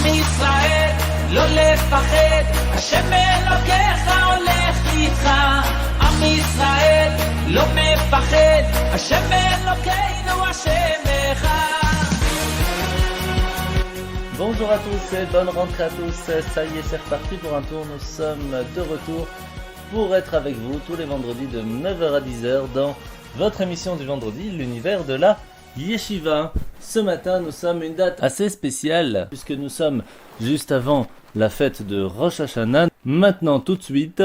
עם ישראל, לא לפחד, השם אלוקיך הולך איתך. עם ישראל, לא מפחד, השם אלוקינו השם אחד. Bonjour à tous et bonne rentrée à tous, ça y est c'est reparti pour un tour, nous sommes de retour pour être avec vous tous les vendredis de 9h à 10h dans votre émission du vendredi, l'univers de la Yeshiva. Ce matin nous sommes une date assez spéciale puisque nous sommes juste avant la fête de Rosh Hashanah. Maintenant tout de suite,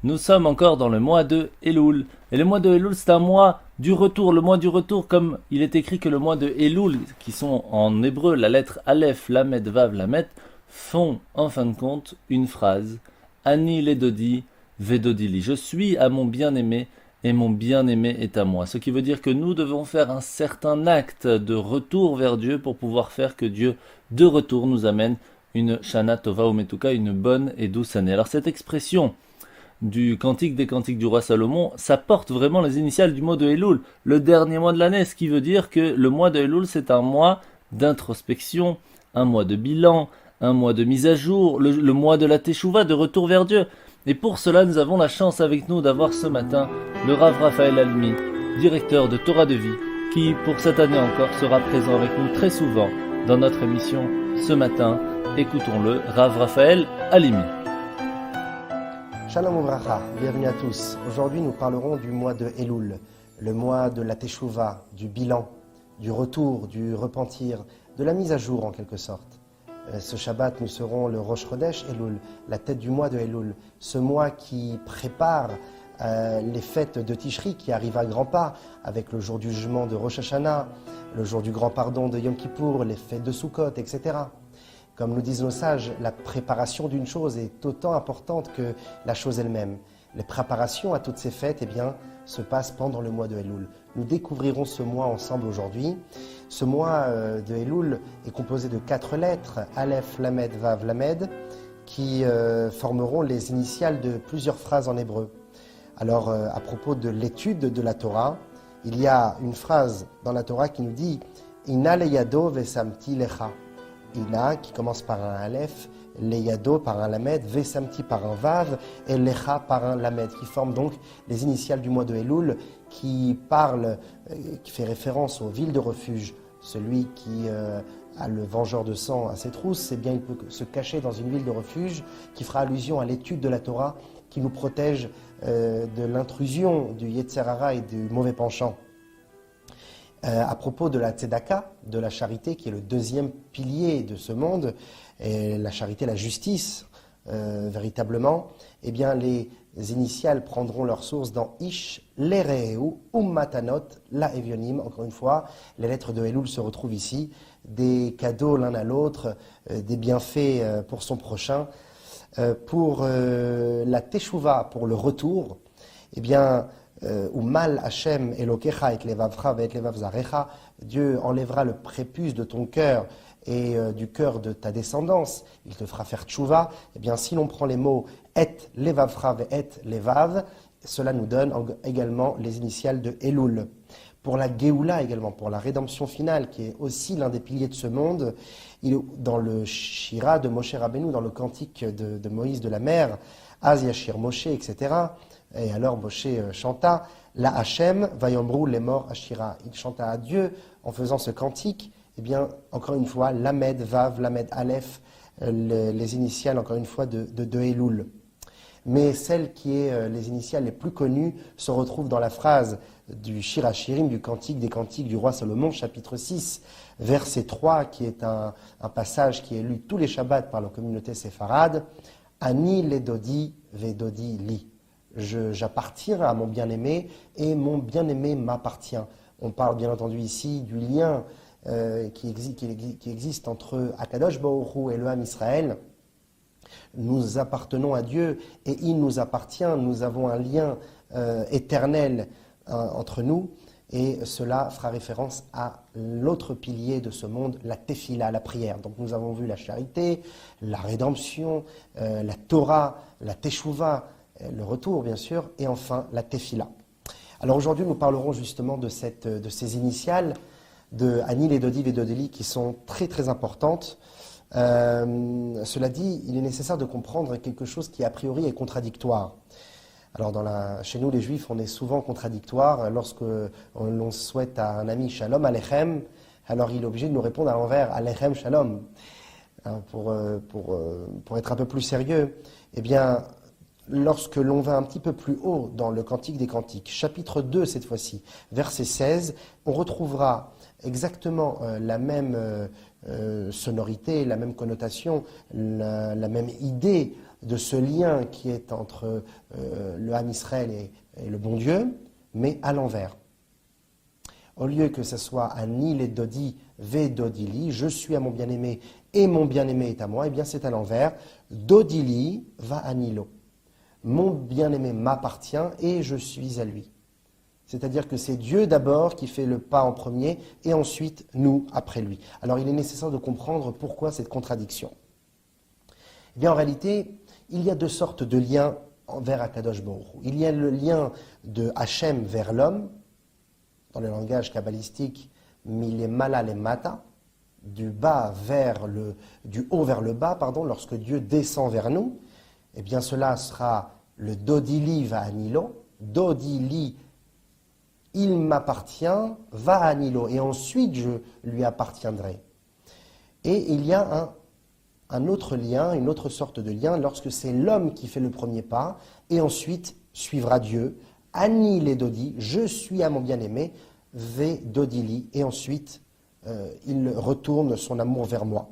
nous sommes encore dans le mois de Elul. Et le mois de Elul c'est un mois du retour, le mois du retour comme il est écrit que le mois de Elul, qui sont en hébreu la lettre Aleph, Lamed, Vav, Lamed, font en fin de compte une phrase Ani ledodi vedodili. Je suis à mon bien-aimé et mon bien-aimé est à moi. Ce qui veut dire que nous devons faire un certain acte de retour vers Dieu pour pouvoir faire que Dieu de retour nous amène une Shana Tova Umetuka, une bonne et douce année. Alors cette expression du cantique des cantiques du roi Salomon, ça porte vraiment les initiales du mot de Elul, le dernier mois de l'année, ce qui veut dire que le mois de Elul c'est un mois d'introspection, un mois de bilan, un mois de mise à jour, le mois de la Teshuvah, de retour vers Dieu. Et pour cela nous avons la chance avec nous d'avoir ce matin le Rav Raphaël Halimi, directeur de Torah de Vie, qui pour cette année encore sera présent avec nous très souvent dans notre émission ce matin. Écoutons-le, Rav Raphaël Halimi. Shalom Uvracha, bienvenue à tous. Aujourd'hui, nous parlerons du mois de Elul, le mois de la Teshuvah, du bilan, du retour, du repentir, de la mise à jour en quelque sorte. Ce Shabbat, nous serons le Rosh Chodesh Elul, la tête du mois de Elul, ce mois qui prépare les fêtes de Tishri qui arrivent à grands pas, avec le jour du jugement de Rosh Hashanah, le jour du grand pardon de Yom Kippour, les fêtes de Sukkot, etc. Comme nous disent nos sages, la préparation d'une chose est autant importante que la chose elle-même. Les préparations à toutes ces fêtes se passent pendant le mois de Elul. Nous découvrirons ce mois ensemble aujourd'hui. Ce mois de Elul est composé de 4 lettres, Aleph, Lamed, Vav, Lamed, qui formeront les initiales de plusieurs phrases en hébreu. Alors, à propos de l'étude de la Torah, il y a une phrase dans la Torah qui nous dit « Ina leyado vesamti lecha ». Ina qui commence par un Aleph, Leyado par un Lamed, Vesamti par un Vav et Lecha par un Lamed, qui forment donc les initiales du mois de Elul, qui fait référence aux villes de refuge. Celui qui a le vengeur de sang à ses trousses, il peut se cacher dans une ville de refuge, qui fera allusion à l'étude de la Torah, qui nous protège de l'intrusion du Yetzer Hara et du mauvais penchant. À propos de la tzedaka, de la charité, qui est le deuxième pilier de ce monde, et la charité, la justice, véritablement, les initiales prendront leur source dans Ish, Lereu, Matanot, la Evionim. Encore une fois, les lettres de Elul se retrouvent ici, des cadeaux l'un à l'autre, des bienfaits pour son prochain. Pour la Teshuvah, pour le retour, Umal Hashem Elokecha et Levavcha et Levav Zarecha, Dieu enlèvera le prépuce de ton cœur et du cœur de ta descendance, il te fera faire tchouva. Si l'on prend les mots et Levavcha et Levav, cela nous donne également les initiales de Elul. Pour la Géoula également, pour la rédemption finale, qui est aussi l'un des piliers de ce monde, dans le Shira de Moshe Rabbeinu, dans le cantique de Moïse de la mer, Az Yashir Moshe, etc. Et alors Moshe chanta La Hachem Vayomru Lemor Ashira. Il chanta à Dieu en faisant ce cantique. Encore une fois, Lamed, Vav, Lamed, Aleph, les initiales, encore une fois, de Elul. Mais celle qui est les initiales les plus connues se retrouve dans la phrase du Shir HaShirim, du Cantique des Cantiques du roi Salomon, chapitre 6, verset 3, qui est un passage qui est lu tous les Shabbats par la communauté séfarade. Ani ledodi vedodi li. J'appartiens à mon bien-aimé et mon bien-aimé m'appartient. On parle bien entendu ici du lien qui existe entre Akadosh Baruch Hu et le Ham Israël. Nous appartenons à Dieu et il nous appartient. Nous avons un lien éternel entre nous et cela fera référence à l'autre pilier de ce monde, la tefila, la prière. Donc nous avons vu la charité, la rédemption, la Torah, la teshuvah, le retour bien sûr, et enfin la tefila. Alors aujourd'hui nous parlerons justement de ces initiales de Ani, Ledodi, Vedodeli qui sont très très importantes. Cela dit, il est nécessaire de comprendre quelque chose qui a priori est contradictoire. Alors chez nous les Juifs, on est souvent contradictoire. Lorsque l'on souhaite à un ami Shalom Aleichem, alors il est obligé de nous répondre à l'envers Aleichem Shalom. Pour être un peu plus sérieux, eh bien, lorsque l'on va un petit peu plus haut dans le Cantique des Cantiques, chapitre 2 cette fois-ci, verset 16, on retrouvera exactement la même sonorité, la même connotation, la même idée de ce lien qui est entre le Ham Israël et le bon Dieu, mais à l'envers. Au lieu que ce soit Ani le Dodi ve Dodili, je suis à mon bien-aimé et mon bien-aimé est à moi, eh bien c'est à l'envers. Dodili va Anilo. Mon bien-aimé m'appartient et je suis à lui. C'est-à-dire que c'est Dieu d'abord qui fait le pas en premier et ensuite nous après lui. Alors il est nécessaire de comprendre pourquoi cette contradiction. Eh bien en réalité, il y a deux sortes de liens vers Akadosh Baruch Hu. Il y a le lien de Hachem vers l'homme, dans le langage kabbalistique, milemala lemata, du haut vers le bas, lorsque Dieu descend vers nous, eh bien cela sera le Dodili va Anilo, Dodili, il m'appartient, va Anilo, et ensuite je lui appartiendrai. Et il y a un autre lien, une autre sorte de lien, lorsque c'est l'homme qui fait le premier pas, et ensuite suivra Dieu, Ani les Dodi, je suis à mon bien-aimé, Ve Dodili, et ensuite il retourne son amour vers moi.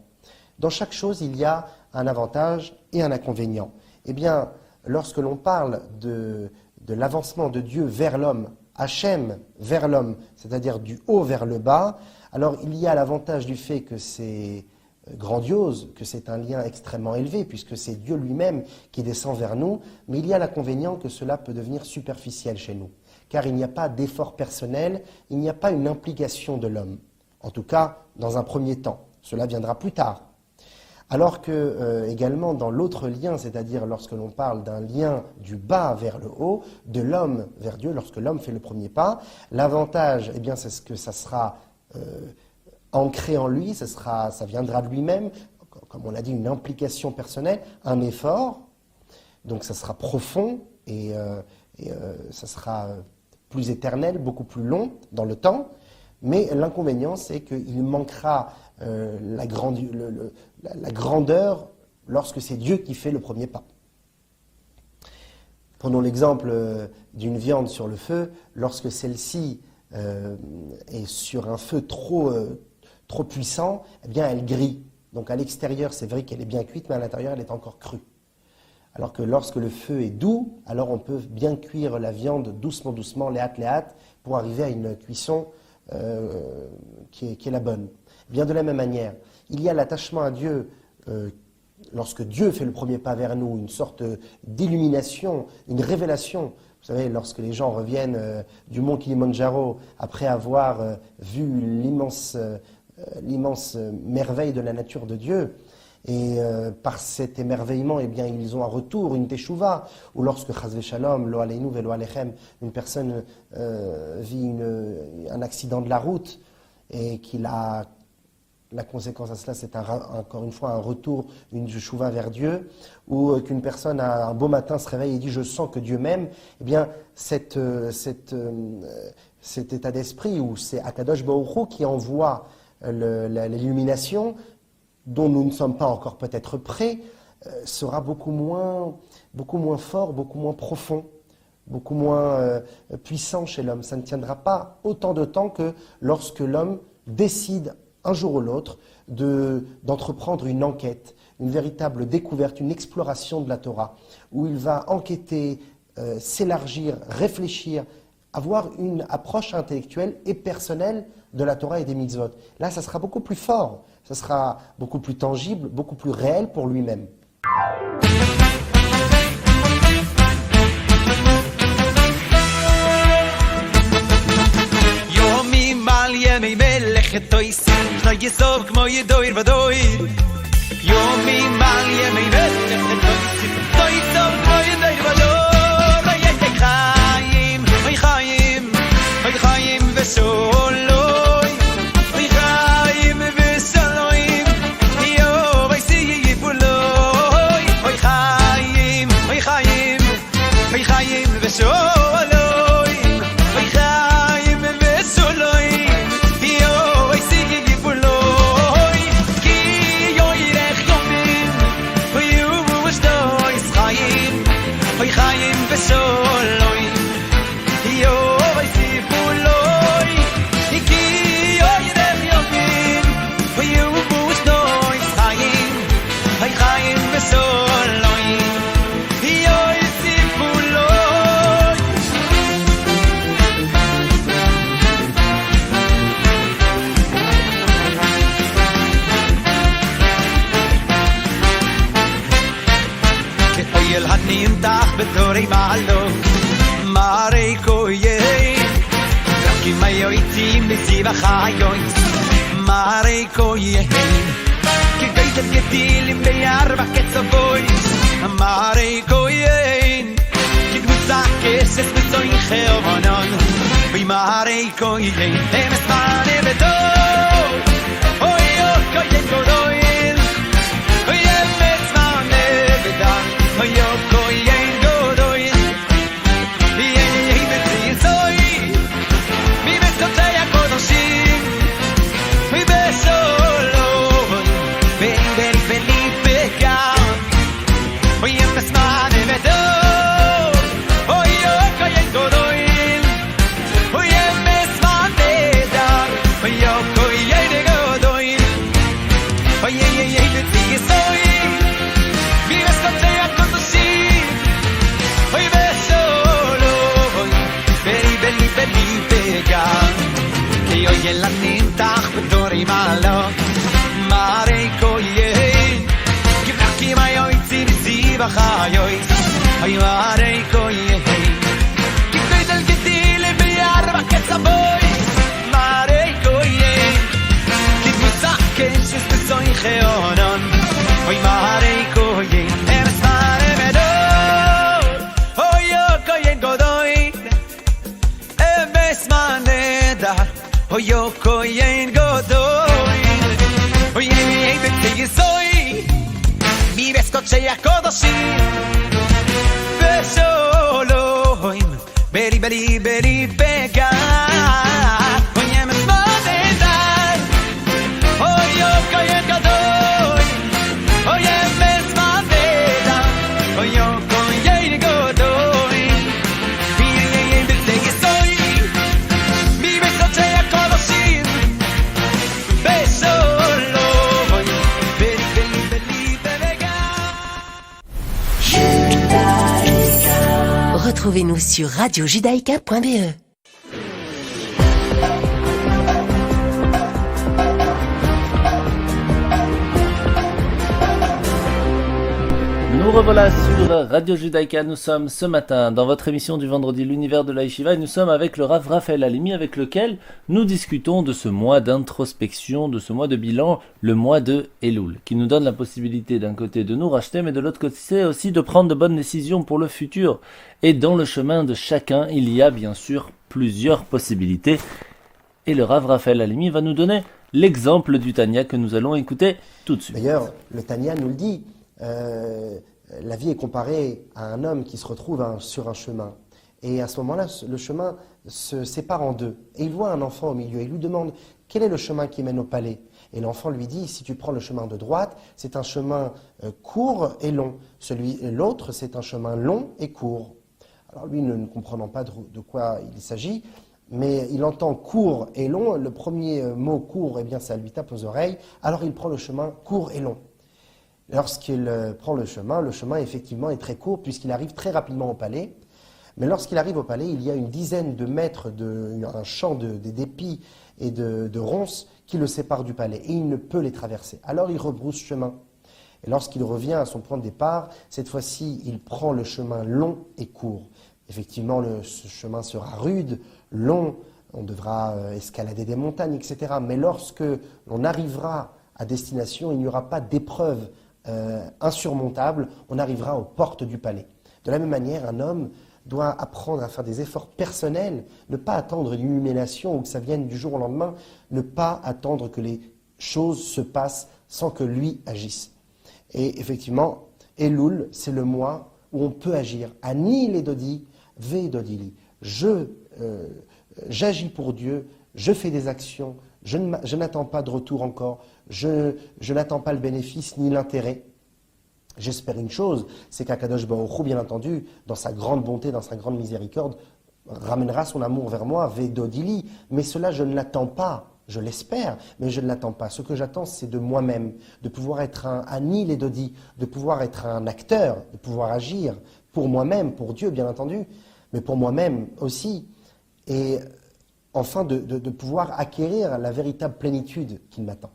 Dans chaque chose, il y a un avantage et un inconvénient. Eh bien, lorsque l'on parle de l'avancement de Dieu vers l'homme, Hachem vers l'homme, c'est-à-dire du haut vers le bas, alors il y a l'avantage du fait que c'est grandiose, que c'est un lien extrêmement élevé, puisque c'est Dieu lui-même qui descend vers nous, mais il y a l'inconvénient que cela peut devenir superficiel chez nous, car il n'y a pas d'effort personnel, il n'y a pas une implication de l'homme, en tout cas dans un premier temps, cela viendra plus tard. Alors que également dans l'autre lien, c'est-à-dire lorsque l'on parle d'un lien du bas vers le haut, de l'homme vers Dieu, lorsque l'homme fait le premier pas, l'avantage, eh bien, c'est ce que ça sera ancré en lui, ça viendra de lui-même, comme on l'a dit, une implication personnelle, un effort, donc ça sera profond et ça sera plus éternel, beaucoup plus long dans le temps, mais l'inconvénient, c'est qu'il manquera la grandeur lorsque c'est Dieu qui fait le premier pas. Prenons l'exemple d'une viande sur le feu, lorsque celle-ci est sur un feu trop puissant, eh bien elle grille. Donc à l'extérieur, c'est vrai qu'elle est bien cuite, mais à l'intérieur, elle est encore crue. Alors que lorsque le feu est doux, alors on peut bien cuire la viande doucement, léat, pour arriver à une cuisson qui est la bonne. Bien de la même manière, il y a l'attachement à Dieu, lorsque Dieu fait le premier pas vers nous, une sorte d'illumination, une révélation. Vous savez, lorsque les gens reviennent du mont Kilimandjaro, après avoir vu l'immense merveille de la nature de Dieu, et par cet émerveillement, eh bien, ils ont un retour, une teshuva, ou lorsque Chazve Shalom, lo aleinu ve lo alechem, une personne vit un accident de la route, et la conséquence à cela, c'est encore une fois un retour, une teshuva vers Dieu, ou qu'une personne un beau matin se réveille et dit « je sens que Dieu m'aime », eh bien, cet état d'esprit, où c'est Akadosh Baruch Hu qui envoie l'illumination, dont nous ne sommes pas encore peut-être prêts, sera beaucoup moins fort, beaucoup moins profond, beaucoup moins puissant chez l'homme. Ça ne tiendra pas autant de temps que lorsque l'homme décide un jour ou l'autre d'entreprendre une enquête, une véritable découverte, une exploration de la Torah, où il va enquêter, s'élargir, réfléchir, avoir une approche intellectuelle et personnelle de la Torah et des mitzvot. Là, ça sera beaucoup plus fort, ça sera beaucoup plus tangible, beaucoup plus réel pour lui-même. ושולוי, וחיים ושלויים, יובי b'dorei malo Marei koyei Ki mayo iti misi b'chayoy Marei koyei Ki gaitet getilim beyar b'ketzaboy Marei koyei Ki gmutzakes es bezoin cheovonon Marei koyei Emes mane bedor Oy oy koyei godoin Oy emes mane bedor Oy oy koyei godoin Yei betzizoy Mi besotei akodoshim Mi besolon Beri beri beri began Oy emes mane bedor Oy oy koyei godoin Oy emes mane bedor Oy oy koyei godoin Oy yei betzizoy Mi besotei akodoshim Oy besolon Beri beri beri began Ki oy elanintach b'dorei malo Marei koyei Ki v'aki mayoy tzirisi b'chayoy Oy marei koyei Ki koydel gedile b'yar b'ketzaboy Marei koyei Ki t'mutzakes es bezoin cheonon Oy marei koyei Emes mane bedor Oy oy koyei godoin Emes mane dar Oy oy koyei godoin Oy yei betzizoy Mi beskotzei akodoshim Besoloim Beri beri beri began Oy emes mane dar Oy oy koyei godoin Oy emes mane dar Oy oy koyei godoin Yei betzizoy Mi beskotzei akodoshim Besoloim Beri beri beri began Retrouvez-nous sur radiojudaïka.be. Nous revoilà sur Radio Judaïka. Nous sommes ce matin dans votre émission du vendredi l'univers de la Yeshiva et nous sommes avec le Rav Raphaël Halimi avec lequel nous discutons de ce mois d'introspection, de ce mois de bilan, le mois de Elul, qui nous donne la possibilité d'un côté de nous racheter mais de l'autre côté aussi de prendre de bonnes décisions pour le futur. Et dans le chemin de chacun, il y a bien sûr plusieurs possibilités. Et le Rav Raphaël Halimi va nous donner l'exemple du Tanya que nous allons écouter tout de suite. D'ailleurs, le Tanya nous le dit, la vie est comparée à un homme qui se retrouve sur un chemin. Et à ce moment-là, le chemin se sépare en deux. Et il voit un enfant au milieu. Il lui demande quel est le chemin qui mène au palais. Et l'enfant lui dit, si tu prends le chemin de droite, c'est un chemin court et long. L'autre, c'est un chemin long et court. Alors lui, ne comprenant pas de quoi il s'agit, mais il entend court et long. Le premier mot court, eh bien, ça lui tape aux oreilles. Alors il prend le chemin court et long. Lorsqu'il prend le chemin effectivement est très court puisqu'il arrive très rapidement au palais. Mais lorsqu'il arrive au palais, il y a une dizaine de mètres, un champ d'épis et de ronces qui le séparent du palais. Et il ne peut les traverser. Alors il rebrousse chemin. Et lorsqu'il revient à son point de départ, cette fois-ci, il prend le chemin long et court. Effectivement, ce chemin sera rude, long, on devra escalader des montagnes, etc. Mais lorsque l'on arrivera à destination, il n'y aura pas d'épreuve insurmontable, on arrivera aux portes du palais. De la même manière, un homme doit apprendre à faire des efforts personnels, ne pas attendre une illumination ou que ça vienne du jour au lendemain, ne pas attendre que les choses se passent sans que lui agisse. Et effectivement, Elul, c'est le mois où on peut agir. Ani le dodi, ve dodili. J'agis pour Dieu, je fais des actions, je n'attends pas de retour encore, je n'attends pas le bénéfice ni l'intérêt. J'espère une chose, c'est qu'Akadosh Baruch Hu, bien entendu, dans sa grande bonté, dans sa grande miséricorde, ramènera son amour vers moi, Vedodili. Mais cela, je ne l'attends pas. Je l'espère, mais je ne l'attends pas. Ce que j'attends, c'est de moi-même, de pouvoir être un Ani les Dodi, de pouvoir être un acteur, de pouvoir agir pour moi-même, pour Dieu, bien entendu, mais pour moi-même aussi. Et enfin, de pouvoir acquérir la véritable plénitude qui m'attend.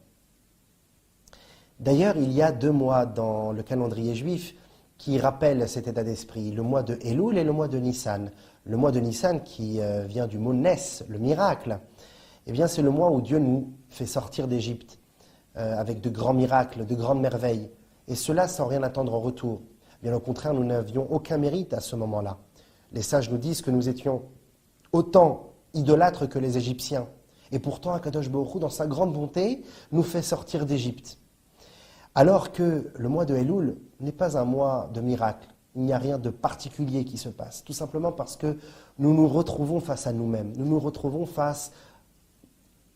D'ailleurs, il y a 2 mois dans le calendrier juif, qui rappellent cet état d'esprit, le mois de Elul et le mois de Nissan. Le mois de Nissan qui vient du mot Nes, le miracle, eh bien c'est le mois où Dieu nous fait sortir d'Égypte avec de grands miracles, de grandes merveilles. Et cela sans rien attendre en retour. Bien au contraire, nous n'avions aucun mérite à ce moment-là. Les sages nous disent que nous étions autant idolâtres que les Égyptiens. Et pourtant, Akadosh Baruch Hu, dans sa grande bonté, nous fait sortir d'Égypte. Alors que le mois de Elul n'est pas un mois de miracle. Il n'y a rien de particulier qui se passe. Tout simplement parce que nous nous retrouvons face à nous-mêmes. Nous nous retrouvons face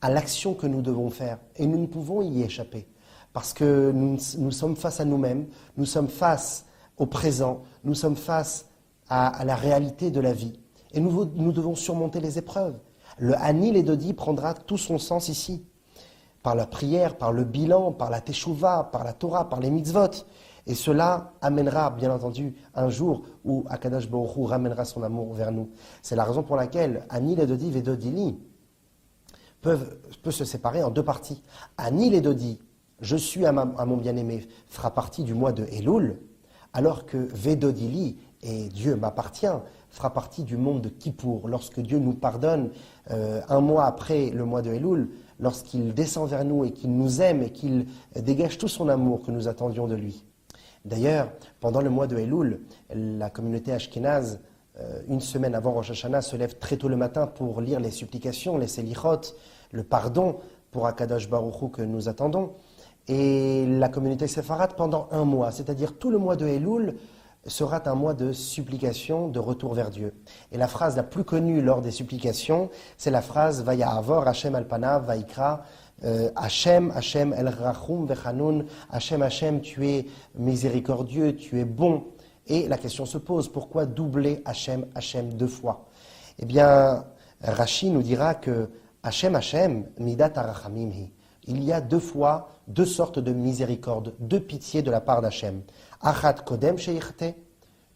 à l'action que nous devons faire. Et nous ne pouvons y échapper. Parce que nous sommes face à nous-mêmes, nous sommes face au présent, nous sommes face à la réalité de la vie. Et nous devons surmonter les épreuves. Le Hanil et Dodi prendra tout son sens ici. Par la prière, par le bilan, par la Teshuvah, par la Torah, par les mitzvot. Et cela amènera, bien entendu, un jour où Akadosh Baruch Hu ramènera son amour vers nous. C'est la raison pour laquelle Hanil et Dodi, Vedodili, peuvent se séparer en deux parties. Hanil et Dodi, je suis à mon bien-aimé, fera partie du mois de Elul, alors que Vedodili, et Dieu m'appartient, fera partie du monde de Kippour, lorsque Dieu nous pardonne un mois après le mois de Elul, lorsqu'il descend vers nous et qu'il nous aime et qu'il dégage tout son amour que nous attendions de lui. D'ailleurs, pendant le mois de Elul, la communauté ashkénaze, une semaine avant Rosh Hashanah, se lève très tôt le matin pour lire les supplications, les selichot, le pardon pour Akadosh Baruch Hu que nous attendons. Et la communauté séfarade pendant un mois, c'est-à-dire tout le mois de Elul, sera un mois de supplication, de retour vers Dieu. Et la phrase la plus connue lors des supplications, c'est la phrase Vaya'avor Hashem al-Panav Vayikra Hashem, Hashem el-Rachum vechanun, Hashem, Hashem, tu es miséricordieux, tu es bon. Et la question se pose, pourquoi doubler Hashem, Hashem deux fois? Eh bien, Rashi nous dira que Hashem, Hashem, midat arachamimhi. Il y a deux fois, deux sortes de miséricorde, de pitié de la part d'Hachem. Achat kodem sheichte,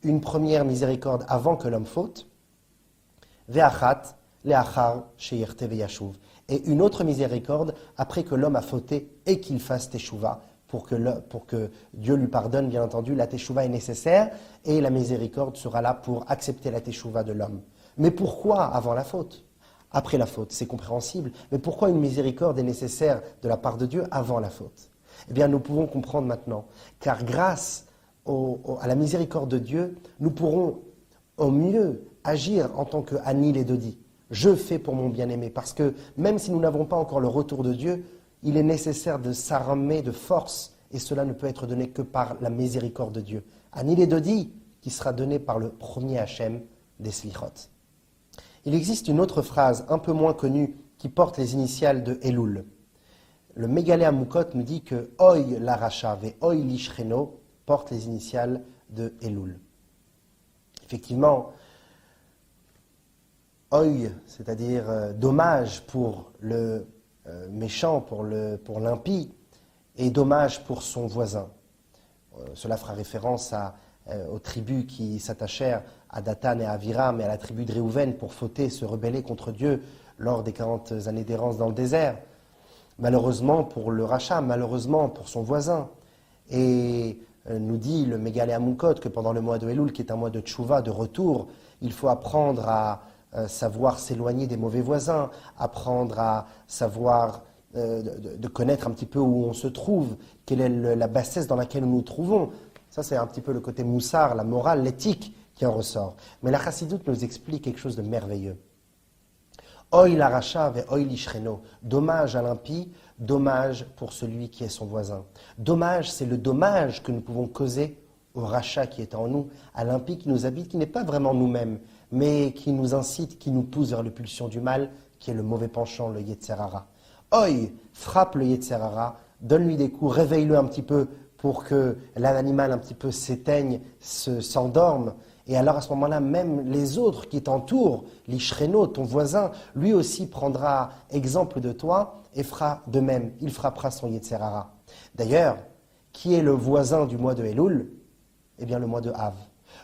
une première miséricorde avant que l'homme faute. Ve'achat le'achar sheichte ve'yashuv. Et une autre miséricorde après que l'homme a fauté et qu'il fasse teshuva. Pour que Dieu lui pardonne, bien entendu, la teshuva est nécessaire et la miséricorde sera là pour accepter la teshuva de l'homme. Mais pourquoi avant la faute? Après la faute, c'est compréhensible. Mais pourquoi une miséricorde est nécessaire de la part de Dieu avant la faute? Eh bien, nous pouvons comprendre maintenant. Car grâce à la miséricorde de Dieu, nous pourrons au mieux agir en tant que Hanil et Dodi. Je fais pour mon bien-aimé. Parce que même si nous n'avons pas encore le retour de Dieu, il est nécessaire de s'armer de force. Et cela ne peut être donné que par la miséricorde de Dieu. Hanil et Dodi, qui sera donné par le premier Hachem des Slichot. Il existe une autre phrase un peu moins connue qui porte les initiales de Elul. Le Mégalé Amoukot nous dit que Oy l'Aracha ve Oy l'Ishreno porte les initiales de Elul. Effectivement, Oy, c'est-à-dire dommage pour le méchant, pour l'impie, et dommage pour son voisin. Cela fera référence aux tribus qui s'attachèrent à Datan et à Aviram et à la tribu de Réhouven pour fauter, se rebeller contre Dieu lors des 40 années d'errance dans le désert. Malheureusement pour le rachat, malheureusement pour son voisin. Et nous dit le Mégalé Amoukot que pendant le mois de Elul, qui est un mois de tchouva, de retour, il faut apprendre à savoir s'éloigner des mauvais voisins, apprendre à savoir de connaître un petit peu où on se trouve, quelle est la bassesse dans laquelle nous nous trouvons. Ça, c'est un petit peu le côté moussard, la morale, l'éthique qui en ressort. Mais la chassidoute nous explique quelque chose de merveilleux. Oy l'aracha ve oy l'ishreno. Dommage à l'impie, dommage pour celui qui est son voisin. Dommage, c'est le dommage que nous pouvons causer au rachat qui est en nous, à l'impie qui nous habite, qui n'est pas vraiment nous-mêmes, mais qui nous incite, qui nous pousse vers les pulsions du mal, qui est le mauvais penchant, le Yetzer Hara. Oy, frappe le Yetzer Hara, donne-lui des coups, réveille-le un petit peu pour que l'animal un petit peu s'éteigne, s'endorme. Et alors à ce moment-là, même les autres qui t'entourent, l'Ishreno, ton voisin, lui aussi prendra exemple de toi et fera de même. Il frappera son Yetzer Hara. D'ailleurs, qui est le voisin du mois de Elul? Eh bien le mois de Av.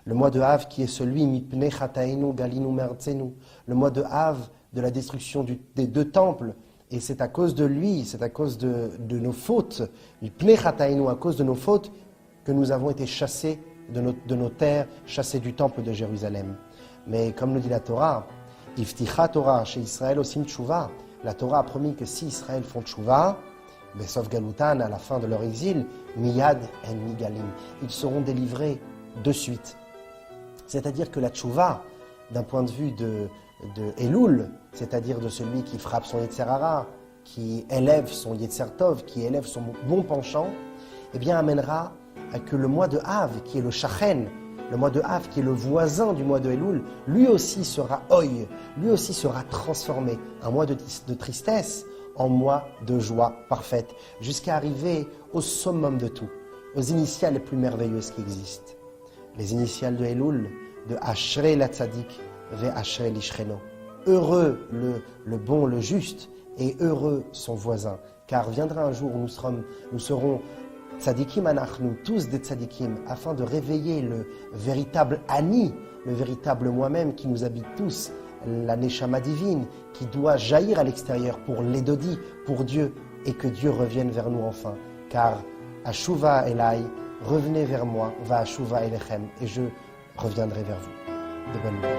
Le mois de Av qui est celui Mipne Chatainu Galinu Mertzenu. Le mois de Av de la destruction des deux temples. Et c'est à cause de lui, c'est à cause de nos fautes, Mipne Chatainu, à cause de nos fautes, que nous avons été chassés de nos terres, chassés du temple de Jérusalem. Mais comme le dit la Torah, Ifticha Torah chez Israël osim tshuva, la Torah a promis que si Israël font tshuva, Besov Galutan, à la fin de leur exil, Miyad en Nigalim, ils seront délivrés de suite. C'est-à-dire que la tshuva, d'un point de vue de Elul, c'est-à-dire de celui qui frappe son Yetzer Hara, qui élève son Yetzer Tov, qui élève son bon penchant, eh bien amènera à que le mois de Av, qui est le Shachen, le mois de Av, qui est le voisin du mois de Elul, lui aussi sera Oy, lui aussi sera transformé, un mois de tristesse en mois de joie parfaite, jusqu'à arriver au summum de tout, aux initiales les plus merveilleuses qui existent. Les initiales de Elul, de Ashrei la Tzadik, Ve Ashrei l'Ishreno. Heureux le bon, le juste, et heureux son voisin, car viendra un jour où nous serons tzadikim anachnu, tous des tzadikim, afin de réveiller le véritable Ani, le véritable moi-même qui nous habite tous, la Neshama divine, qui doit jaillir à l'extérieur pour l'Edodi, pour Dieu, et que Dieu revienne vers nous enfin. Car Ashuva Elai, revenez vers moi, va Ashuva Elechem, et je reviendrai vers vous. De bonnes nouvelles.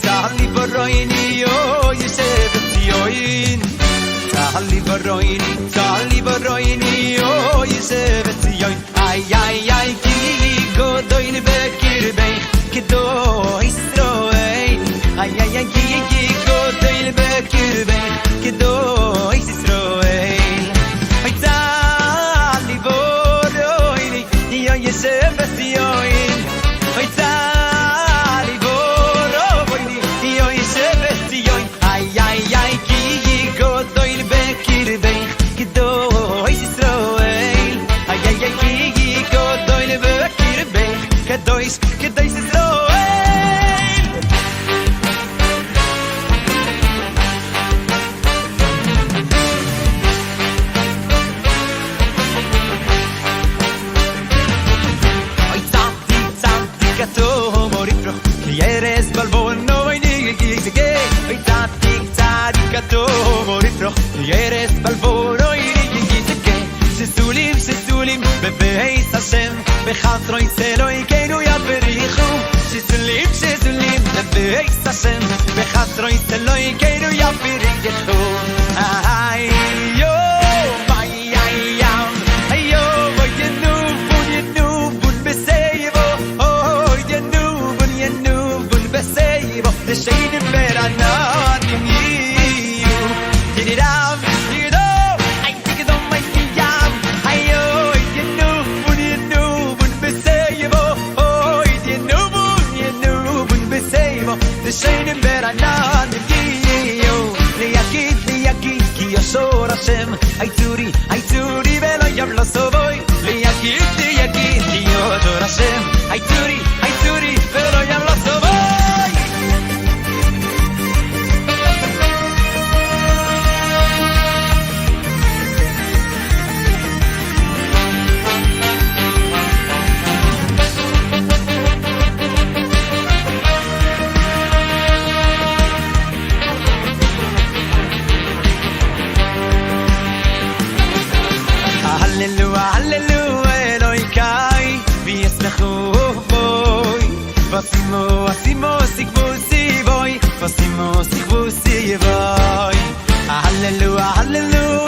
Tali baroini, oh, Yeshevet Zion. Tali baroini, oh, Yeshevet Zion. Ay, ay, ay, ki godoin bekirbech, kedo Israel. Ay, ay, ay, ki godoin bekirbech, kedo Israel. Ay, tali baroini, oh, Yeshevet Zion. Ay, Kedois Israel. Oy tzati kato morifro, yeres balbon no vayni gizge. Oy tzati kato morifro, yeres balbon no vayni gizge. Sesulim bebeis Hashem, bechatro Yisrael keinu yaverichu. Sesulim bebeis Hashem, bechatro Yisrael keinu yaverichu. Ay yo, ay ay ay yo, yenubun beseivo, oh yenubun beseivo. The shade beranat you, did it out. The shaynim beranan diyo liyakid ki yashor Hashem Aitzuri velo yavlo sovoy liyakid ki yashor Hashem Aitzuri velo yavlo sovoy. Asimo sikvusi boy, sikvusi boy. Hallelujah,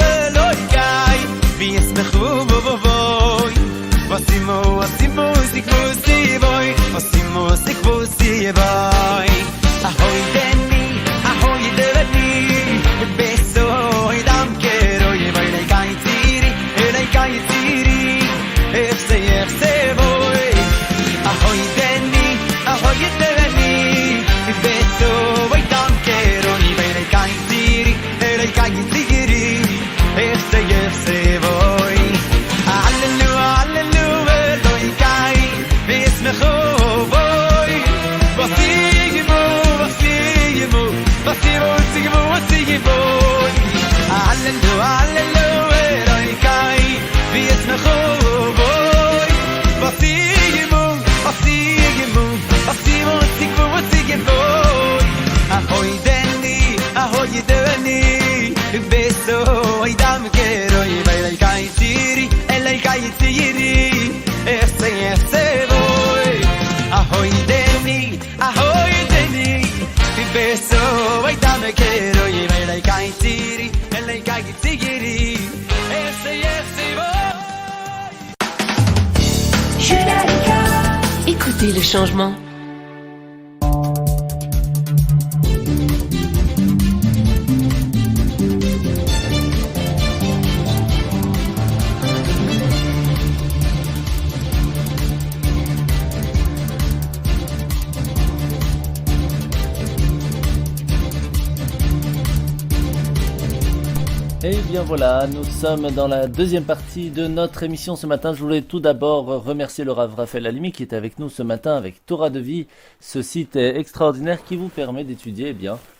Elokai, v'yismechu boy. Asimo sikvusi boy, sikvusi boy. Ahoy deni, besoy dam kero yevoy leikai tiri, efse boy. Ahoy deni, beso voy tan quiero ni ver el caitiri, ese voy. Hallelujah, doy kai, ves mejor voy. Vasimu, voy. Hallelujah, doy kai, ves mejor voy. Osez le changement. Et bien voilà, nous sommes dans la deuxième partie de notre émission ce matin. Je voulais tout d'abord remercier le Rav Raphaël Halimi qui est avec nous ce matin avec Torah de Vie, ce site extraordinaire qui vous permet d'étudier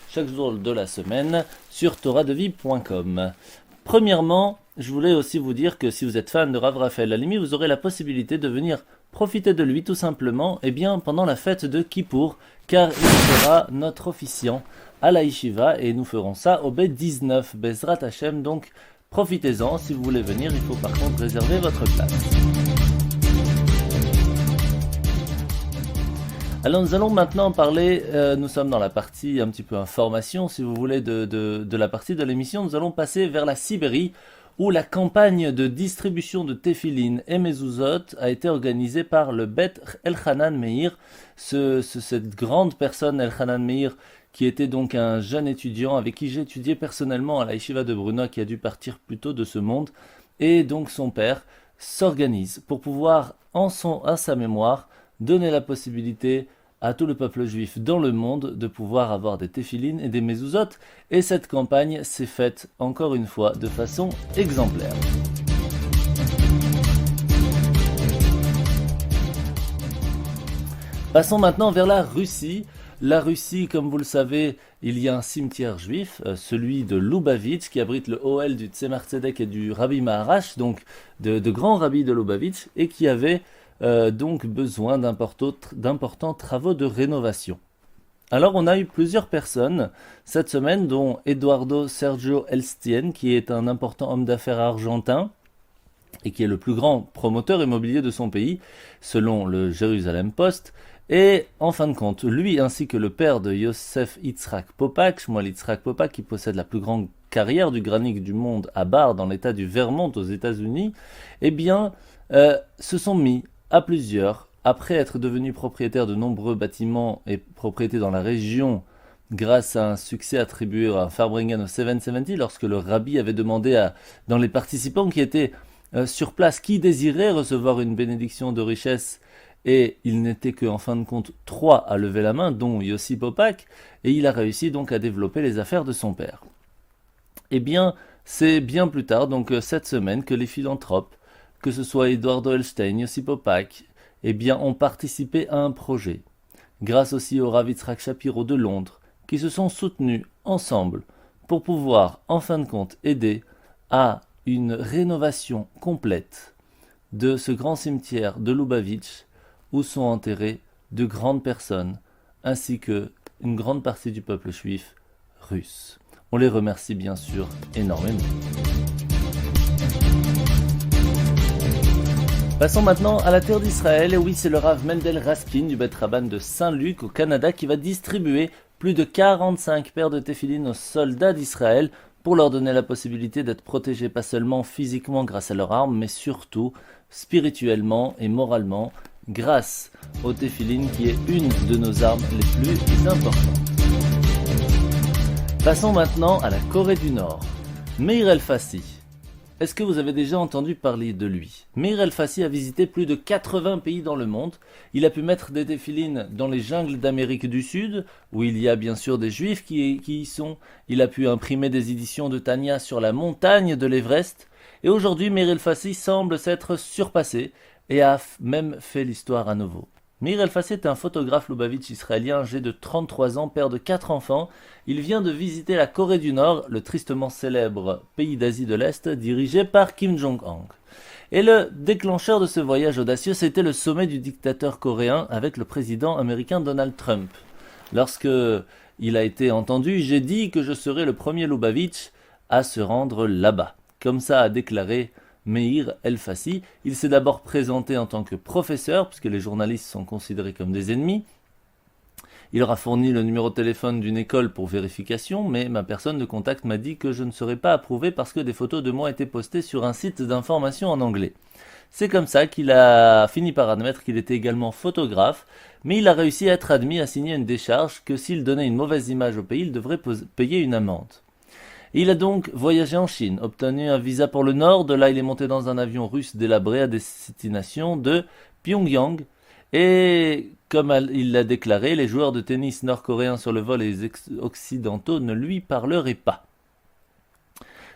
chaque jour de la semaine sur torahdevie.com. Premièrement, je voulais aussi vous dire que si vous êtes fan de Rav Raphaël Halimi, vous aurez la possibilité de venir profiter de lui tout simplement pendant la fête de Kippour, car il sera notre officiant à la Yeshiva et nous ferons ça au B19 Bezrat Hashem, donc profitez-en. Si vous voulez venir, il faut par contre réserver votre place. Alors nous allons maintenant parler, nous sommes dans la partie un petit peu information si vous voulez de la partie de l'émission. Nous allons passer vers la Sibérie où la campagne de distribution de Tefillin et Mezuzot a été organisée par le Bet Elchanan Meir, cette grande personne Elchanan Meir qui était donc un jeune étudiant avec qui j'ai étudié personnellement à la Yeshiva de Brno, qui a dû partir plus tôt de ce monde, et donc son père s'organise pour pouvoir, à sa mémoire, donner la possibilité à tout le peuple juif dans le monde de pouvoir avoir des Tefillin et des Mezuzot, et cette campagne s'est faite encore une fois de façon exemplaire. Passons maintenant vers la Russie. La Russie, comme vous le savez, il y a un cimetière juif, celui de Lubavitch, qui abrite le Ohel du Tzemar Tzedek et du Rabbi Maharash, donc de grands rabbis de Lubavitch, et qui avait donc besoin d'importants travaux de rénovation. Alors on a eu plusieurs personnes cette semaine, dont Eduardo Sergio Elstien, qui est un important homme d'affaires argentin, et qui est le plus grand promoteur immobilier de son pays, selon le Jérusalem Post. Et en fin de compte, lui ainsi que le père de Yosef Yitzhak Popak, Shmuel Yitzhak Popak, qui possède la plus grande carrière du granit du monde à Barr, dans l'état du Vermont aux États-Unis, se sont mis à plusieurs, après être devenus propriétaires de nombreux bâtiments et propriétés dans la région, grâce à un succès attribué à Farbrengen au 770, lorsque le rabbi avait demandé dans les participants qui étaient sur place, qui désirait recevoir une bénédiction de richesse, et il n'était qu'en fin de compte 3 à lever la main, dont Yossi Popak, et il a réussi donc à développer les affaires de son père. Eh bien, c'est bien plus tard, donc cette semaine, que les philanthropes, que ce soit Eduardo Elstein, Yossi Popak, ont participé à un projet, grâce aussi au Rav Yitzhak Shapiro de Londres, qui se sont soutenus ensemble pour pouvoir, en fin de compte, aider à une rénovation complète de ce grand cimetière de Lubavitch, où sont enterrées de grandes personnes, ainsi que une grande partie du peuple juif russe. On les remercie bien sûr énormément. Passons maintenant à la terre d'Israël, et oui, c'est le Rav Mendel Raskin du Bet Rabban de Saint-Luc au Canada qui va distribuer plus de 45 paires de téphilines aux soldats d'Israël pour leur donner la possibilité d'être protégés pas seulement physiquement grâce à leurs armes, mais surtout spirituellement et moralement grâce au téphilin qui est une de nos armes les plus importantes. Passons maintenant à la Corée du Nord. Meir El-Fassi. Est-ce que vous avez déjà entendu parler de lui? Meir El-Fassi a visité plus de 80 pays dans le monde. Il a pu mettre des téphilines dans les jungles d'Amérique du Sud, où il y a bien sûr des juifs qui y sont. Il a pu imprimer des éditions de Tanya sur la montagne de l'Everest. Et aujourd'hui, Meir El-Fassi semble s'être surpassé et a même fait l'histoire à nouveau. Meir El-Fassi est un photographe loubavitch israélien âgé de 33 ans, père de 4 enfants. Il vient de visiter la Corée du Nord, le tristement célèbre pays d'Asie de l'Est, dirigé par Kim Jong-un. Et le déclencheur de ce voyage audacieux, c'était le sommet du dictateur coréen avec le président américain Donald Trump. Lorsque il a été entendu, j'ai dit que je serais le premier loubavitch à se rendre là-bas. Comme ça a déclaré Meir El-Fassi. Il s'est d'abord présenté en tant que professeur, puisque les journalistes sont considérés comme des ennemis. Il leur a fourni le numéro de téléphone d'une école pour vérification, mais ma personne de contact m'a dit que je ne serais pas approuvé parce que des photos de moi étaient postées sur un site d'information en anglais. C'est comme ça qu'il a fini par admettre qu'il était également photographe, mais il a réussi à être admis à signer une décharge que s'il donnait une mauvaise image au pays, il devrait payer une amende. Il a donc voyagé en Chine, obtenu un visa pour le Nord, de là il est monté dans un avion russe délabré à destination de Pyongyang, et comme il l'a déclaré, les joueurs de tennis nord-coréens sur le vol et les occidentaux ne lui parleraient pas.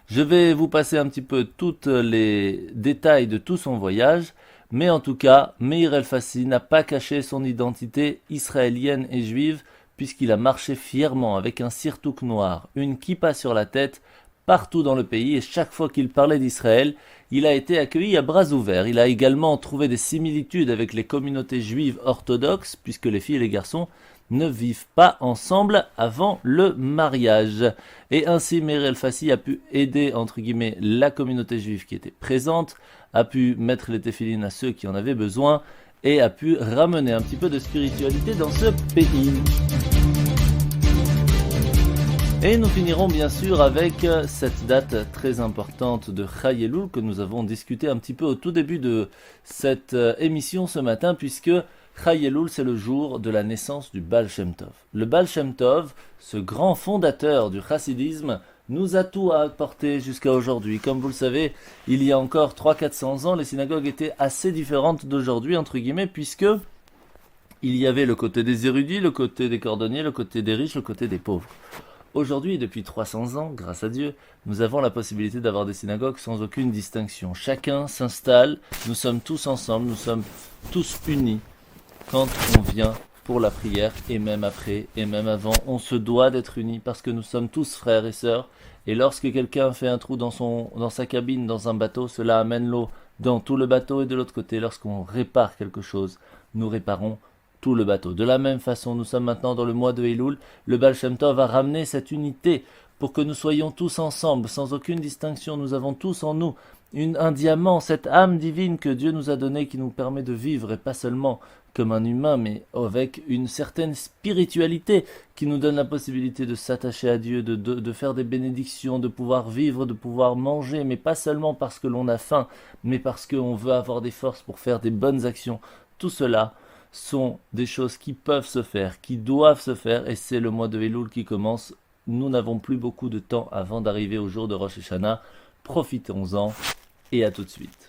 Je vais vous passer un petit peu tous les détails de tout son voyage, mais en tout cas, Meir El-Fassi n'a pas caché son identité israélienne et juive, puisqu'il a marché fièrement avec un sirtouk noir, une kippa sur la tête, partout dans le pays, et chaque fois qu'il parlait d'Israël, il a été accueilli à bras ouverts. Il a également trouvé des similitudes avec les communautés juives orthodoxes, puisque les filles et les garçons ne vivent pas ensemble avant le mariage. Et ainsi, Meir El-Fassi a pu aider, entre guillemets, la communauté juive qui était présente, a pu mettre les téphilines à ceux qui en avaient besoin, et a pu ramener un petit peu de spiritualité dans ce pays. Et nous finirons bien sûr avec cette date très importante de Chai Elul que nous avons discuté un petit peu au tout début de cette émission ce matin, puisque Chai Elul, c'est le jour de la naissance du Baal Shem Tov. Le Baal Shem Tov, ce grand fondateur du chassidisme, nous a tout apporté jusqu'à aujourd'hui. Comme vous le savez, il y a encore 300-400 ans, les synagogues étaient assez différentes d'aujourd'hui, entre guillemets, puisque il y avait le côté des érudits, le côté des cordonniers, le côté des riches, le côté des pauvres. Aujourd'hui, depuis 300 ans, grâce à Dieu, nous avons la possibilité d'avoir des synagogues sans aucune distinction. Chacun s'installe, nous sommes tous ensemble, nous sommes tous unis. Quand on vient pour la prière, et même après, et même avant, on se doit d'être unis parce que nous sommes tous frères et sœurs. Et lorsque quelqu'un fait un trou dans sa cabine, dans un bateau, cela amène l'eau dans tout le bateau. Et de l'autre côté, lorsqu'on répare quelque chose, nous réparons tout le bateau. De la même façon, nous sommes maintenant dans le mois de Elul. Le Baal Shem Tov a ramené cette unité pour que nous soyons tous ensemble, sans aucune distinction. Nous avons tous en nous un diamant, cette âme divine que Dieu nous a donnée, qui nous permet de vivre, et pas seulement comme un humain, mais avec une certaine spiritualité qui nous donne la possibilité de s'attacher à Dieu, de faire des bénédictions, de pouvoir vivre, de pouvoir manger, mais pas seulement parce que l'on a faim, mais parce qu'on veut avoir des forces pour faire des bonnes actions. Tout cela sont des choses qui peuvent se faire, qui doivent se faire, et c'est le mois de Elul qui commence. Nous n'avons plus beaucoup de temps avant d'arriver au jour de Rosh Hashanah. Profitons-en, et à tout de suite.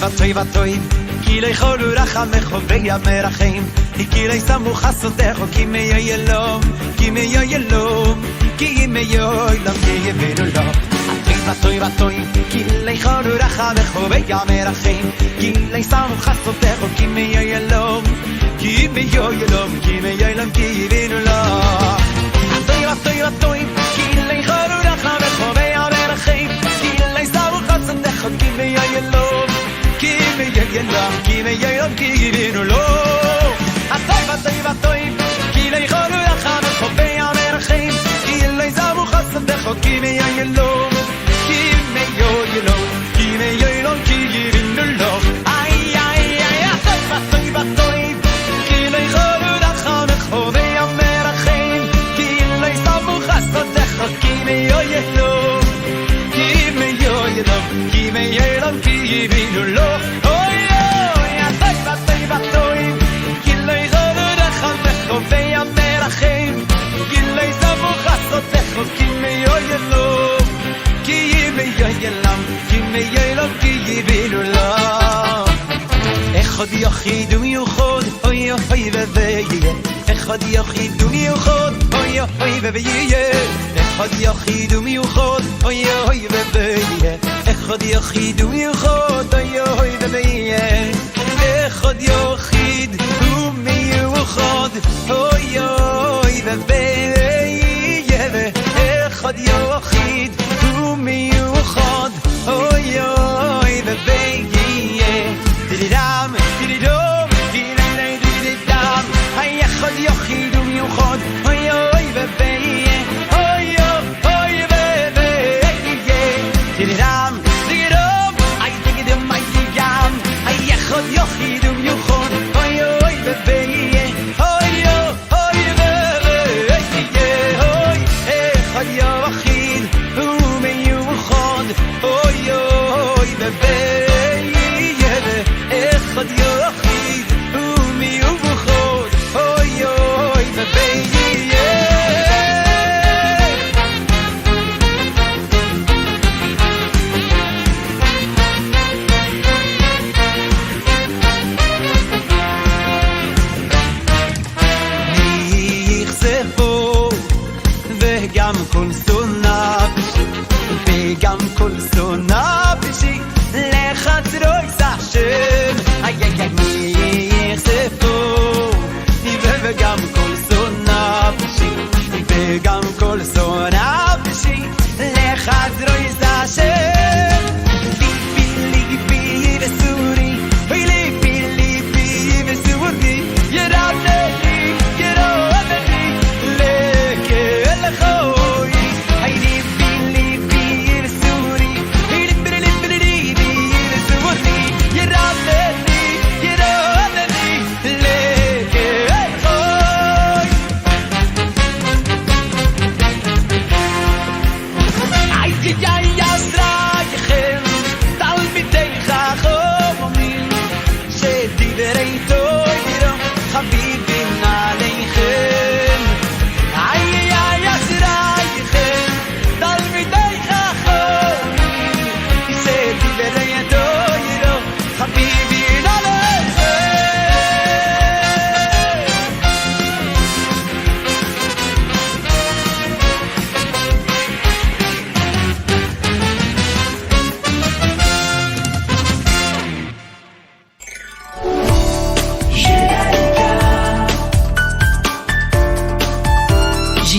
ותוי ותוי כי ליכול ורחמך ויאמר החיים כי לי שמו חסותך כי מי ילום כי מי ילום כי מי ילום כי יבינו לו ותוי ותוי כי ליכול ורחמך ויאמר החיים כי לי שמו חסותך כי מי ילום כי מי ילום כי מי ילום כי יבינו לו ותוי ותוי ותוי כי ליכול ורחמך ויאמר החיים כי לי שמו חסותך כי מי ילום Give me your love, give me your love, give me lo. Atoy atoy atoy, kilei choru acham chobei amerachim, kilei zavu chasadecho, give me your love, give me your love, give me your love, give me lo. Ay ay ay, atoy atoy atoy, kilei choru acham chobei amerachim, kilei zavu chasadecho, give me your love. Give me your love, give me your love, give me your love. Oh yeah, atoy atoy atoy, kilei choru acham chobei amerachim, kilei zavu chasadecho, give me your love, give me your love, give me your love, give me your love. Echad yachid u'miuchad, oy oy veveye. Echad yachid u'miuchad, oy oy veveye. Echad yachid u'miuchad, oy oy veveye. Echad yachid u'miuchad, oy oy veveye. Echad yachid u'miuchad, oy oy veveye. Echad yachid u'miuchad, oy oy veveye. Dididam, dididom, dididam. Ay echad yachid u'miuchad, oy oy veveye. Oy oy veveye.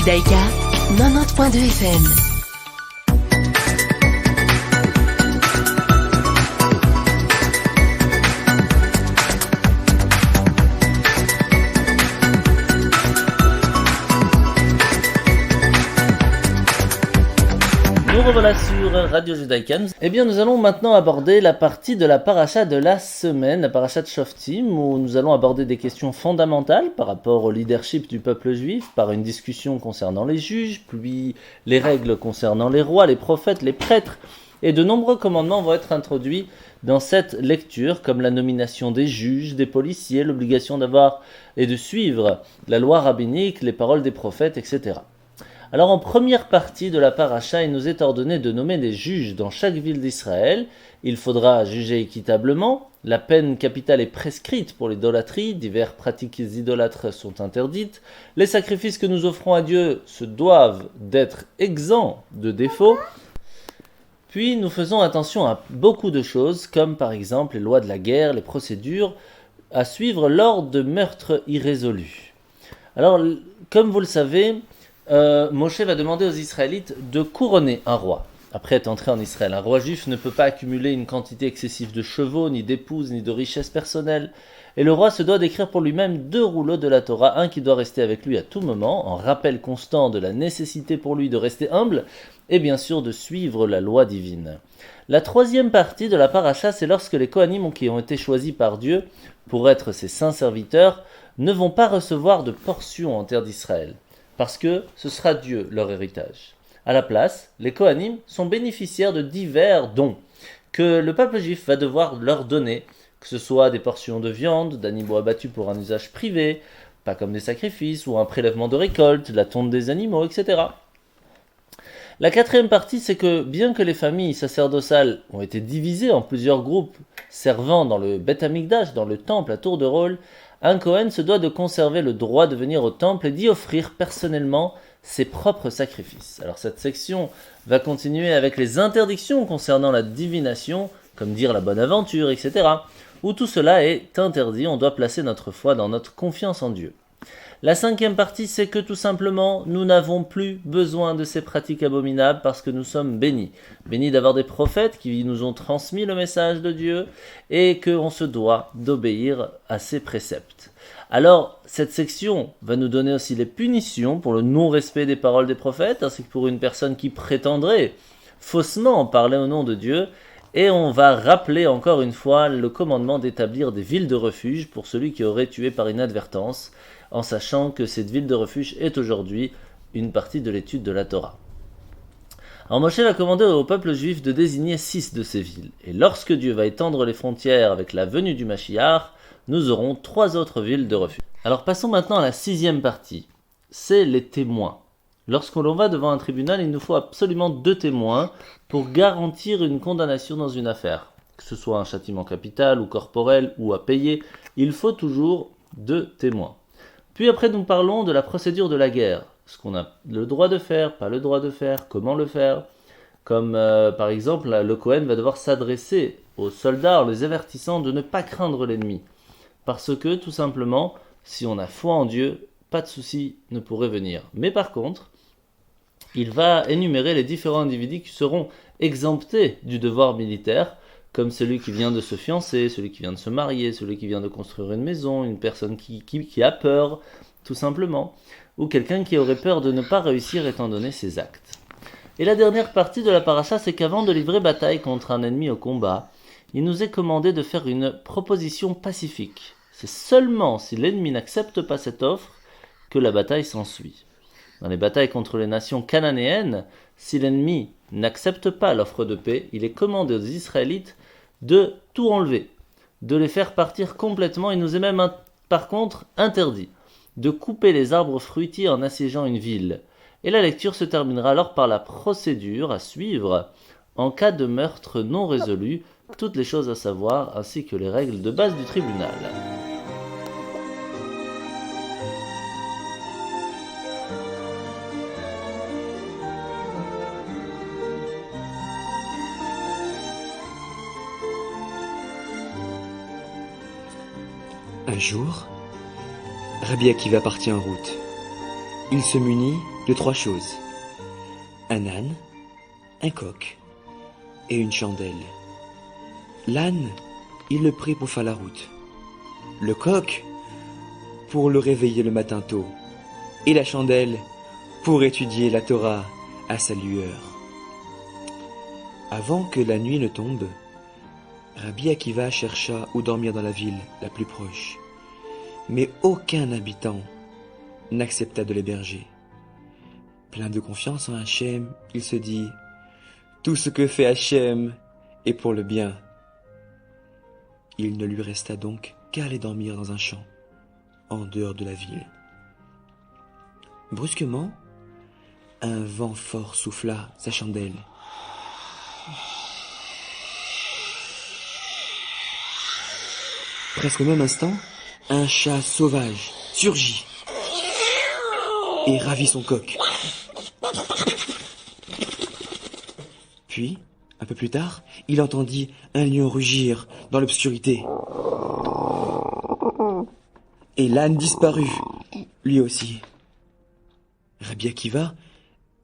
Judaïka 90.2 FM. Nous revoilà sur Radio Judaïka. Eh bien, nous allons maintenant aborder la partie de la paracha de la semaine, la paracha de Shoftim, où nous allons aborder des questions fondamentales par rapport au leadership du peuple juif, par une discussion concernant les juges, puis les règles concernant les rois, les prophètes, les prêtres, et de nombreux commandements vont être introduits dans cette lecture, comme la nomination des juges, des policiers, l'obligation d'avoir et de suivre la loi rabbinique, les paroles des prophètes, etc. Alors en première partie de la paracha, il nous est ordonné de nommer des juges dans chaque ville d'Israël. Il faudra juger équitablement, la peine capitale est prescrite pour l'idolâtrie, diverses pratiques idolâtres sont interdites, les sacrifices que nous offrons à Dieu se doivent d'être exempts de défauts. Puis nous faisons attention à beaucoup de choses, comme par exemple les lois de la guerre, les procédures à suivre lors de meurtres irrésolus. Alors, comme vous le savez, Moshe va demander aux Israélites de couronner un roi. Après être entré en Israël, un roi juif ne peut pas accumuler une quantité excessive de chevaux, ni d'épouses, ni de richesses personnelles. Et le roi se doit d'écrire pour lui-même 2 rouleaux de la Torah, un qui doit rester avec lui à tout moment, en rappel constant de la nécessité pour lui de rester humble, et bien sûr de suivre la loi divine. La 3e partie de la paracha, c'est lorsque les Kohanim qui ont été choisis par Dieu pour être ses saints serviteurs ne vont pas recevoir de portion en terre d'Israël, parce que ce sera Dieu leur héritage. À la place, les Kohanim sont bénéficiaires de divers dons que le peuple juif va devoir leur donner, que ce soit des portions de viande, d'animaux abattus pour un usage privé, pas comme des sacrifices, ou un prélèvement de récolte, la tonte des animaux, etc. La 4e partie, c'est que bien que les familles sacerdotales ont été divisées en plusieurs groupes servant dans le Beth Amikdash, dans le temple à tour de rôle, un Kohen se doit de conserver le droit de venir au temple et d'y offrir personnellement ses propres sacrifices. Alors cette section va continuer avec les interdictions concernant la divination, comme dire la bonne aventure, etc., où tout cela est interdit, on doit placer notre foi dans notre confiance en Dieu. La 5e partie, c'est que tout simplement, nous n'avons plus besoin de ces pratiques abominables parce que nous sommes bénis. Bénis d'avoir des prophètes qui nous ont transmis le message de Dieu et qu'on se doit d'obéir à ces préceptes. Alors, cette section va nous donner aussi les punitions pour le non-respect des paroles des prophètes, ainsi que pour une personne qui prétendrait faussement parler au nom de Dieu. Et on va rappeler encore une fois le commandement d'établir des villes de refuge pour celui qui aurait tué par inadvertance, en sachant que cette ville de refuge est aujourd'hui une partie de l'étude de la Torah. Alors Moshe va commander au peuple juif de désigner 6 de ces villes. Et lorsque Dieu va étendre les frontières avec la venue du Mashiach, nous aurons 3 autres villes de refuge. Alors passons maintenant à la 6e partie. C'est les témoins. Lorsque l'on va devant un tribunal, il nous faut absolument 2 témoins pour garantir une condamnation dans une affaire. Que ce soit un châtiment capital ou corporel ou à payer, il faut toujours 2 témoins. Puis après, nous parlons de la procédure de la guerre. Ce qu'on a le droit de faire, pas le droit de faire, comment le faire. Comme par exemple, le Kohen va devoir s'adresser aux soldats en les avertissant de ne pas craindre l'ennemi. Parce que, tout simplement, si on a foi en Dieu, pas de souci ne pourrait venir. Mais par contre, il va énumérer les différents individus qui seront exemptés du devoir militaire, comme celui qui vient de se fiancer, celui qui vient de se marier, celui qui vient de construire une maison, une personne qui a peur, tout simplement, ou quelqu'un qui aurait peur de ne pas réussir étant donné ses actes. Et la dernière partie de la paracha, c'est qu'avant de livrer bataille contre un ennemi au combat, il nous est commandé de faire une proposition pacifique. C'est seulement si l'ennemi n'accepte pas cette offre que la bataille s'ensuit. Dans les batailles contre les nations cananéennes, si l'ennemi n'accepte pas l'offre de paix, il est commandé aux Israélites de tout enlever, de les faire partir complètement. Il nous est même par contre interdit de couper les arbres fruitiers en assiégeant une ville. Et la lecture se terminera alors par la procédure à suivre en cas de meurtre non résolu, toutes les choses à savoir ainsi que les règles de base du tribunal. Un jour, Rabbi Akiva partit en route. Il se munit de 3 choses. Un âne, un coq et une chandelle. L'âne, il le prit pour faire la route. Le coq, pour le réveiller le matin tôt. Et la chandelle, pour étudier la Torah à sa lueur. Avant que la nuit ne tombe, Rabbi Akiva chercha où dormir dans la ville la plus proche. Mais aucun habitant n'accepta de l'héberger. Plein de confiance en Hachem, il se dit « Tout ce que fait Hachem est pour le bien ». Il ne lui resta donc qu'à aller dormir dans un champ, en dehors de la ville. Brusquement, un vent fort souffla sa chandelle. Presque au même instant, un chat sauvage surgit et ravit son coq. Puis, un peu plus tard, il entendit un lion rugir dans l'obscurité. Et l'âne disparut, lui aussi. Rabbi Akiva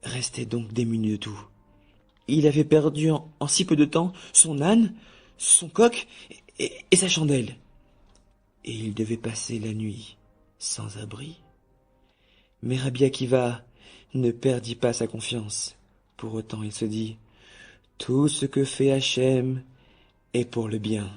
restait donc démuni de tout. Il avait perdu en si peu de temps son âne, son coq et sa chandelle. Et il devait passer la nuit sans abri. Mais Rabbi Akiva ne perdit pas sa confiance. Pour autant, il se dit « Tout ce que fait Hachem est pour le bien ».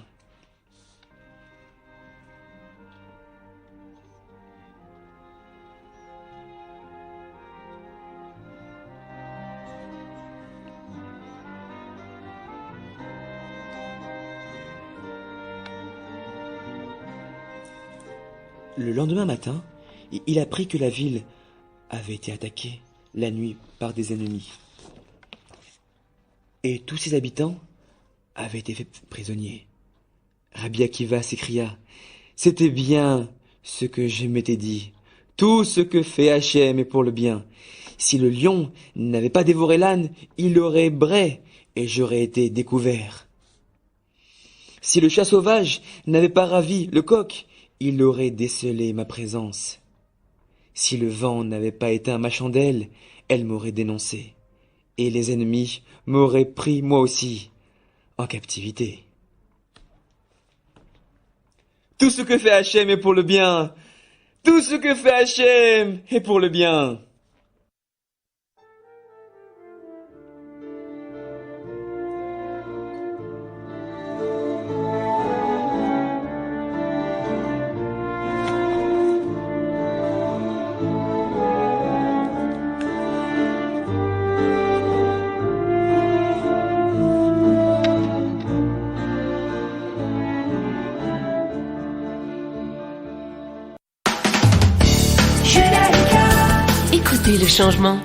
Le lendemain matin, il apprit que la ville avait été attaquée la nuit par des ennemis. Et tous ses habitants avaient été faits prisonniers. Rabbi Akiva s'écria « C'était bien ce que je m'étais dit. Tout ce que fait Hachem est pour le bien. Si le lion n'avait pas dévoré l'âne, il aurait bray et j'aurais été découvert. Si le chat sauvage n'avait pas ravi le coq, il aurait décelé ma présence. Si le vent n'avait pas éteint ma chandelle, elle m'aurait dénoncé. Et les ennemis m'auraient pris moi aussi en captivité. Tout ce que fait Hachem est pour le bien. Tout ce que fait Hachem est pour le bien. Écoutez le changement.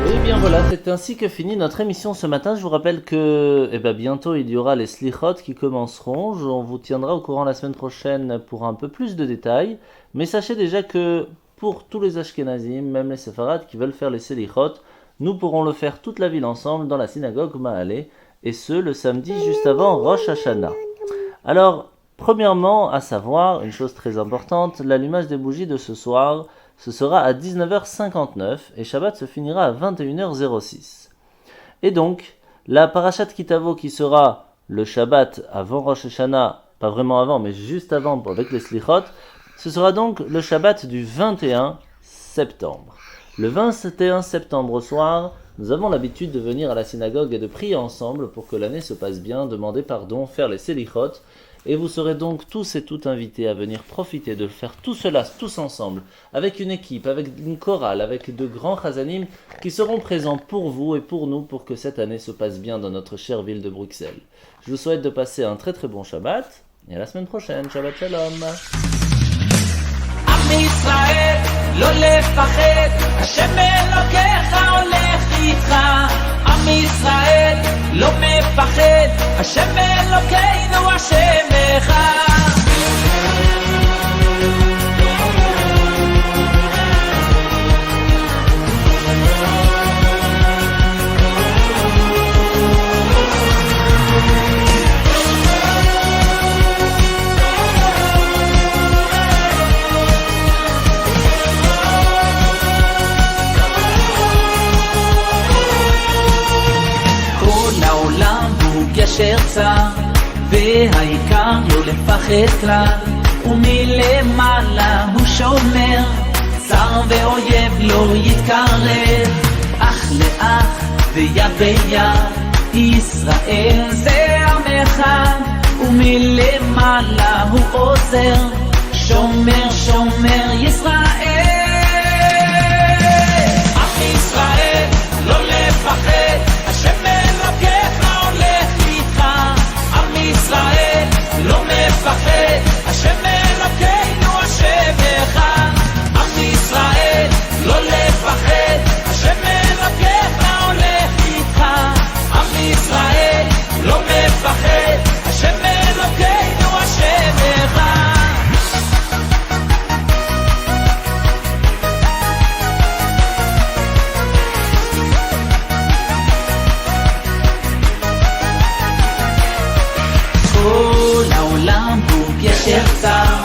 Et bien voilà, c'est ainsi que finit notre émission ce matin. Je vous rappelle que bientôt il y aura les slichot qui commenceront. On vous tiendra au courant la semaine prochaine pour un peu plus de détails. Mais sachez déjà que pour tous les Ashkenazim, même les Séfarades qui veulent faire les slichot, nous pourrons le faire toute la ville ensemble dans la synagogue Mahalé, et ce, le samedi juste avant Rosh Hashanah. Alors, premièrement, à savoir, une chose très importante, l'allumage des bougies de ce soir, ce sera à 19h59, et Shabbat se finira à 21h06. Et donc, la Parashat Kitavo qui sera le Shabbat avant Rosh Hashanah, pas vraiment avant, mais juste avant avec les Slichot, ce sera donc le Shabbat du 21 septembre. Le 21 septembre au soir, nous avons l'habitude de venir à la synagogue et de prier ensemble pour que l'année se passe bien, demander pardon, faire les selichot. Et vous serez donc tous et toutes invités à venir profiter de faire tout cela, tous ensemble, avec une équipe, avec une chorale, avec de grands chazanim qui seront présents pour vous et pour nous pour que cette année se passe bien dans notre chère ville de Bruxelles. Je vous souhaite de passer un très très bon Shabbat et à la semaine prochaine. Shabbat Shalom. ישראל, לא לפחד, השם אלוקיך הולך איתך. עם ישראל, לא מפחד, השם אלוקינו השם אחד. יחצה, והעיקר לא לפחד כלל, ומלמעלה הוא שומר, צר ואויב לא יתקרב, אח לאח ויד ביד, ישראל זה עמך, ומלמעלה הוא עוזר, שומר שומר ישראל. עם ישראל לא לפחד, השם אלוקיך הולך איתך. עם ישראל לא מפחד, השם אלוקינו השם אחד. עם ישראל לא לפחד, השם אלוקיך הולך איתך. עם ישראל לא מפחד, השם אלוקינו השם אחד. כל העולם הוא גשר צר,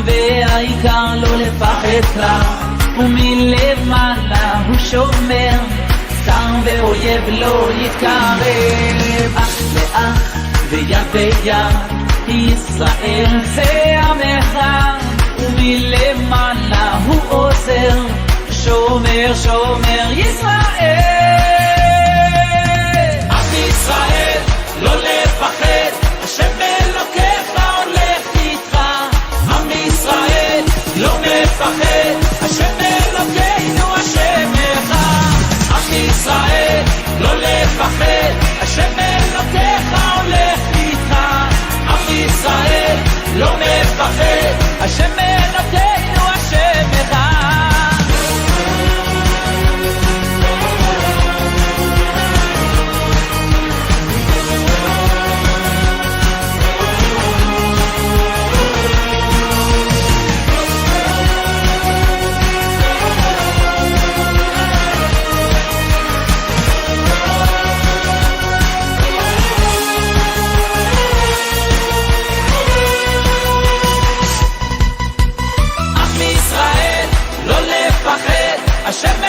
והעיקר לא לפחד כלל, ומלמעלה הוא שומר, צר ואויב לא יתקרב, אח לאח ויד ביד, ישראל זה עמך, ומלמעלה הוא עוזר, שומר שומר ישראל. עם ישראל לא לפחד, השם אלוקיך הולך איתך. עם ישראל לא מפחד, השם אלוקינו השם אחד. עם ישראל לא לפחד, השם אלוקיך הולך איתך. עם ישראל לא מפחד, השם אלוקינו השם אחד. השם